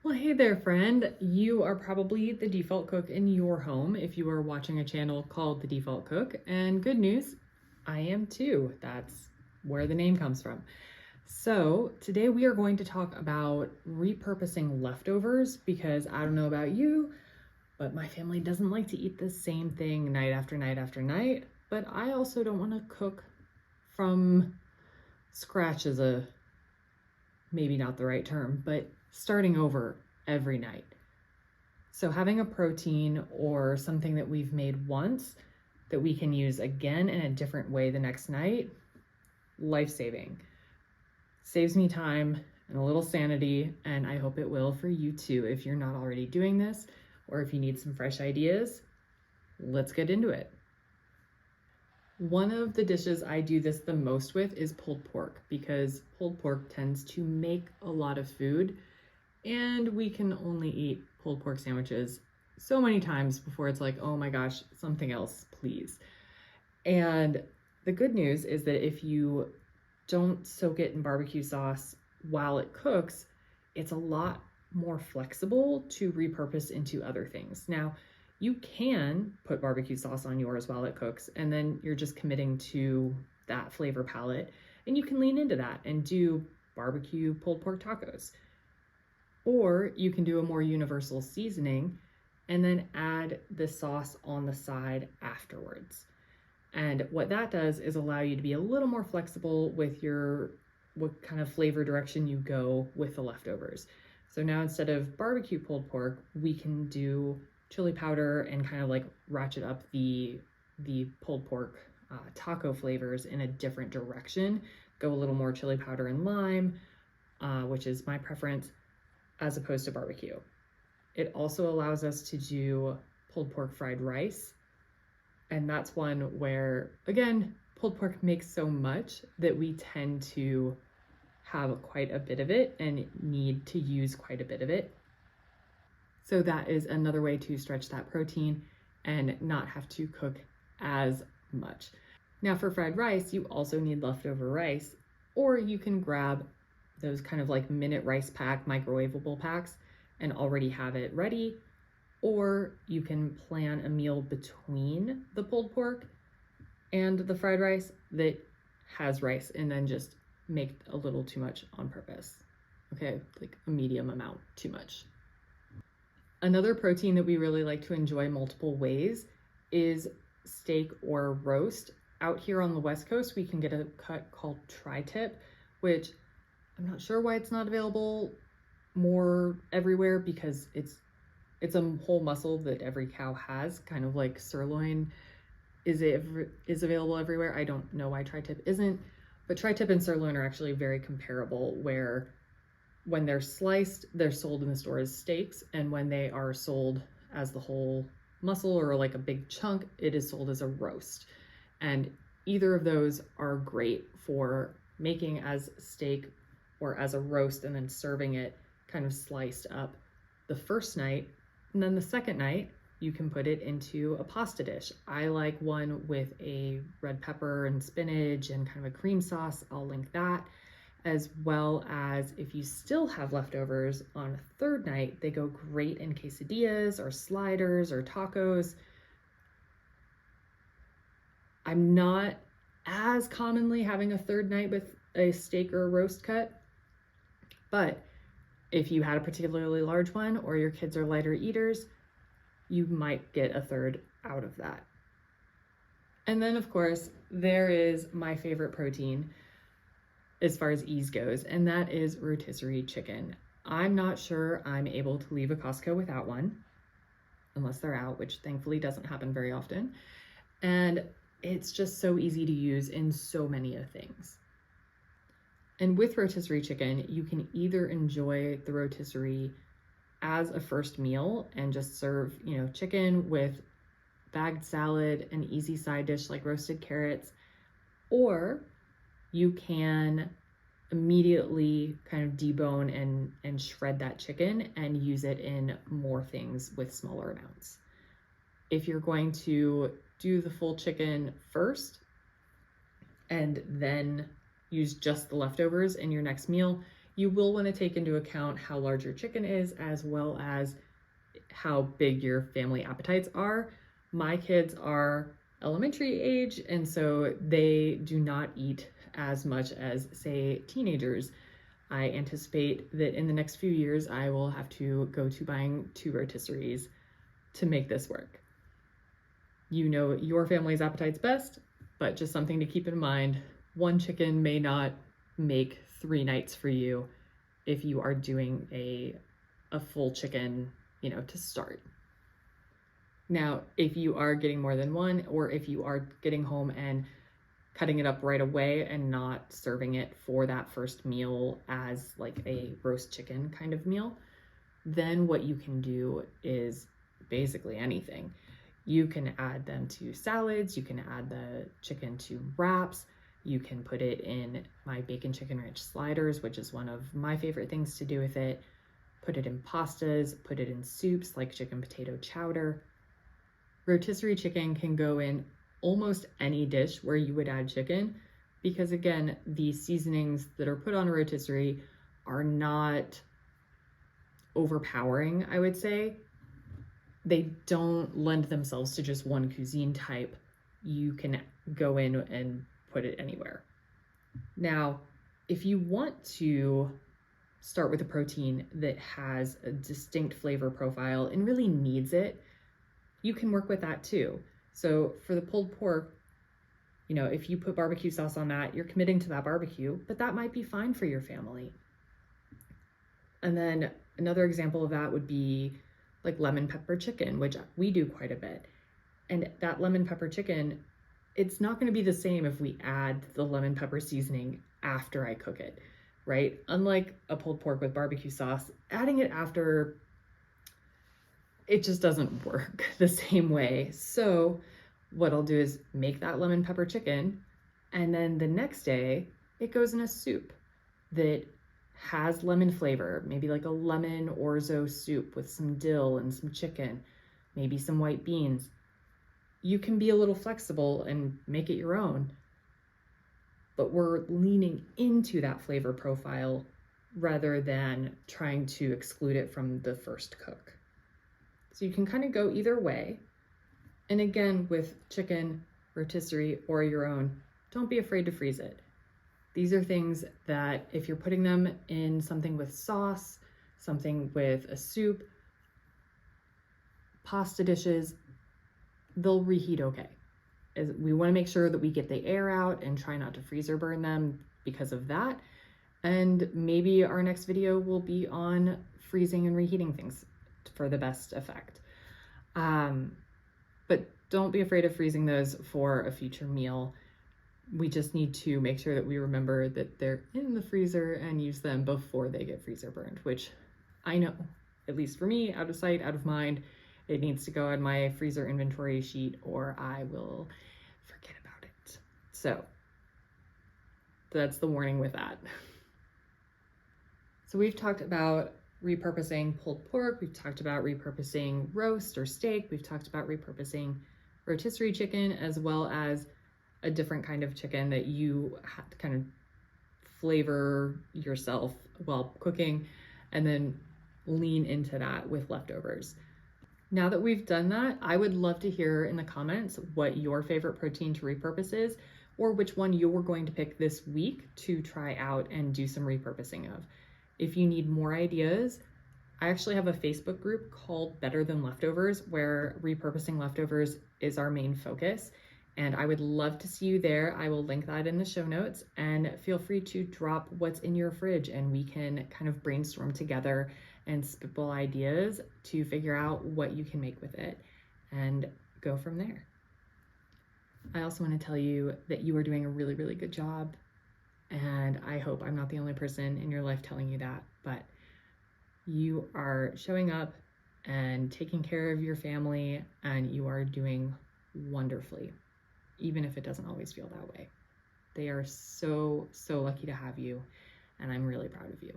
Well, hey there, friend. You are probably the default cook in your home if you are watching a channel called The Default Cook. And good news, I am too. That's where the name comes from. So today we are going to talk about repurposing leftovers because I don't know about you, but my family doesn't like to eat the same thing night after night after night. But I also don't want to cook from scratch is maybe not the right term, but starting over every night. So having a protein or something that we've made once that we can use again in a different way the next night, life-saving. Saves me time and a little sanity, and I hope it will for you too if you're not already doing this, or if you need some fresh ideas. Let's get into it. One of the dishes I do this the most with is pulled pork because pulled pork tends to make a lot of food and we can only eat pulled pork sandwiches so many times before it's like, oh my gosh, something else, please. And the good news is that if you don't soak it in barbecue sauce while it cooks, it's a lot more flexible to repurpose into other things. Now, you can put barbecue sauce on yours while it cooks, and then you're just committing to that flavor palette, and you can lean into that and do barbecue pulled pork tacos. Or you can do a more universal seasoning and then add the sauce on the side afterwards. And what that does is allow you to be a little more flexible with what kind of flavor direction you go with the leftovers. So now instead of barbecue pulled pork, we can do chili powder and kind of like ratchet up the pulled pork taco flavors in a different direction. Go a little more chili powder and lime, which is my preference, as opposed to barbecue. It also allows us to do pulled pork fried rice. And that's one where, again, pulled pork makes so much that we tend to have quite a bit of it and need to use quite a bit of it. So that is another way to stretch that protein and not have to cook as much. Now for fried rice, you also need leftover rice, or you can grab those kind of like minute rice pack, microwavable packs, and already have it ready. Or you can plan a meal between the pulled pork and the fried rice that has rice and then just make a little too much on purpose. Okay, like a medium amount too much. Another protein that we really like to enjoy multiple ways is steak or roast. Out here on the West Coast, we can get a cut called tri-tip, which I'm not sure why it's not available more everywhere because it's a whole muscle that every cow has, kind of like sirloin is available everywhere. I don't know why tri-tip isn't, but tri-tip and sirloin are actually very comparable, where when they're sliced, they're sold in the store as steaks, and when they are sold as the whole muscle or like a big chunk, it is sold as a roast. And either of those are great for making as steak or as a roast and then serving it kind of sliced up the first night. And then the second night, you can put it into a pasta dish. I like one with a red pepper and spinach and kind of a cream sauce. I'll link that. As well as if you still have leftovers on a third night, they go great in quesadillas or sliders or tacos. I'm not as commonly having a third night with a steak or a roast cut, but if you had a particularly large one or your kids are lighter eaters, you might get a third out of that. And then of course, there is my favorite protein as far as ease goes, and that is rotisserie chicken. I'm not sure I'm able to leave a Costco without one, unless they're out, which thankfully doesn't happen very often. And it's just so easy to use in so many things. And with rotisserie chicken, you can either enjoy the rotisserie as a first meal and just serve, chicken with bagged salad, an easy side dish like roasted carrots, or you can immediately kind of debone and shred that chicken and use it in more things with smaller amounts. If you're going to do the full chicken first and then use just the leftovers in your next meal, You will want to take into account how large your chicken is, as well as how big your family appetites are. My kids are elementary age, and so they do not eat as much as, say, teenagers. I anticipate that in the next few years, I will have to go to buying 2 rotisseries to make this work. You know your family's appetites best, but just something to keep in mind. 1 chicken may not make 3 nights for you if you are doing a full chicken, to start. Now, if you are getting more than 1, or if you are getting home and cutting it up right away and not serving it for that first meal as like a roast chicken kind of meal, then what you can do is basically anything. You can add them to salads, you can add the chicken to wraps, you can put it in my bacon chicken ranch sliders, which is one of my favorite things to do with it. Put it in pastas, put it in soups like chicken potato chowder. Rotisserie chicken can go in almost any dish where you would add chicken, because again, the seasonings that are put on a rotisserie are not overpowering, I would say. They don't lend themselves to just one cuisine type. You can go in and put it anywhere. Now, if you want to start with a protein that has a distinct flavor profile and really needs it, you can work with that too. So for the pulled pork, if you put barbecue sauce on that, you're committing to that barbecue, but that might be fine for your family. And then another example of that would be like lemon pepper chicken, which we do quite a bit. And that lemon pepper chicken, it's not going to be the same if we add the lemon pepper seasoning after I cook it, right? Unlike a pulled pork with barbecue sauce, adding it after, it just doesn't work the same way. So what I'll do is make that lemon pepper chicken, and then the next day it goes in a soup that has lemon flavor, maybe like a lemon orzo soup with some dill and some chicken, maybe some white beans. You can be a little flexible and make it your own, but we're leaning into that flavor profile rather than trying to exclude it from the first cook. So you can kind of go either way. And again, with chicken, rotisserie, or your own, don't be afraid to freeze it. These are things that if you're putting them in something with sauce, something with a soup, pasta dishes, they'll reheat okay. We want to make sure that we get the air out and try not to freezer burn them because of that. And maybe our next video will be on freezing and reheating things for the best effect. But don't be afraid of freezing those for a future meal. We just need to make sure that we remember that they're in the freezer and use them before they get freezer burned, which I know, at least for me, out of sight, out of mind, it needs to go on my freezer inventory sheet or I will forget about it. So that's the warning with that. So we've talked about repurposing pulled pork, we've talked about repurposing roast or steak, we've talked about repurposing rotisserie chicken, as well as a different kind of chicken that you have to kind of flavor yourself while cooking and then lean into that with leftovers. Now that we've done that, I would love to hear in the comments what your favorite protein to repurpose is, or which one you're going to pick this week to try out and do some repurposing of. If you need more ideas, I actually have a Facebook group called Better Than Leftovers, where repurposing leftovers is our main focus. And I would love to see you there. I will link that in the show notes, and feel free to drop what's in your fridge and we can kind of brainstorm together and spitball ideas to figure out what you can make with it and go from there. I also want to tell you that you are doing a really, really good job. And I hope I'm not the only person in your life telling you that, but you are showing up and taking care of your family, and you are doing wonderfully, even if it doesn't always feel that way. They are so, so lucky to have you, and I'm really proud of you.